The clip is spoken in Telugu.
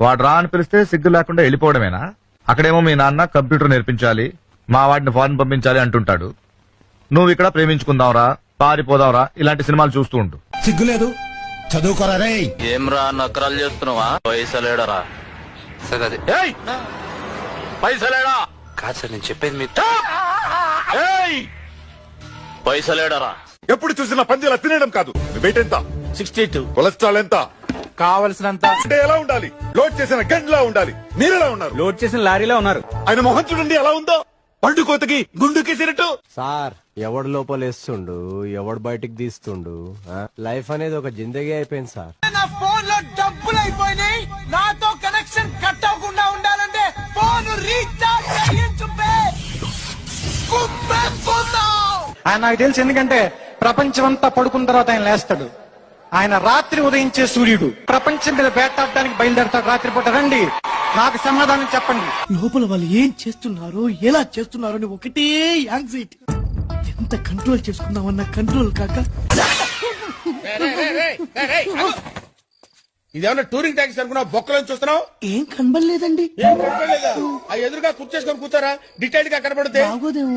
వాడు రా అని పిలిస్తే సిగ్గు లేకుండా వెళ్ళిపోవడమేనా? అక్కడేమో మీ నాన్న కంప్యూటర్ నేర్పించాలి, మా వాడిని ఫారెన్ పంపించాలి అంటుంటాడు. నువ్వు ఇక్కడ ప్రేమించుకుందాంరా, పారిపోదాంరా ఇలాంటి సినిమాలు చూస్తూ ఉంటు. సిగ్గులేదు, చదువుకోరా రే. ఏమ్రా నకరాలు చేస్తున్నావా? పైసలేడరా? సార్ అది పైసలేడా? కాదు సార్, నేను చెప్పేది మీ పైసలేడరా? ఎప్పుడు చూసినా పందిలా తినడం కాదు. వెయిట్ ఎంత? 62. కొలెస్ట్రాల్ ఎంత? కావలసినంత. అంటే ఎలా ఉండాలి? లోడ్ చేసిన గంటలా ఉండాలి. మీరెలా ఉన్నారు? లోడ్ చేసిన లారీలో ఉన్నారు. ఆయన మొహం చూడండి ఎలా ఉందో, పండు కోతకి గుండుకేసినట్టు. సార్ ఎవడు లోపలేస్తుండు, ఎవడు బయటికి తీస్తుండు, లైఫ్ అనేది ఒక జిందగీ అయిపోయింది సార్. నా ఫోన్ లో డబ్బులు అయిపోయినాయి, నాతో కనెక్షన్ కట్ అవ్వకుండా ఉండాలంటే ఫోన్ రీఛార్జ్ చేయించు. ఆయన నాకు తెలుసు, ఎందుకంటే ప్రపంచం అంతా పడుకున్న తర్వాత ఆయన లేస్తాడు. ఆయన రాత్రి ఉదయించే సూర్యుడు. ప్రపంచం మీద వేటాడడానికి బయలుదేరతాడు రాత్రిపూట. రండి, నాకు సమాధానం చెప్పండి. లోపల వాళ్ళు ఏం చేస్తున్నారు, ఎలా చేస్తున్నారు అని ఒకటే యాంగ్జైటీ. ఎంత కంట్రోల్ చేసుకుందామన్న కంట్రోల్ కాక. ఇదేమన్నా టూరింగ్ ట్యాక్సీ అనుకున్నా? బొక్కలను చూస్తున్నావు, ఏం కనబడలేదండి. ఏం కనపడలేదా? ఆ ఎదురుగా కుర్చేసుకొని కూర్చోరా, డీటెయిల్ గా కనపడితే. బాగోదేమో.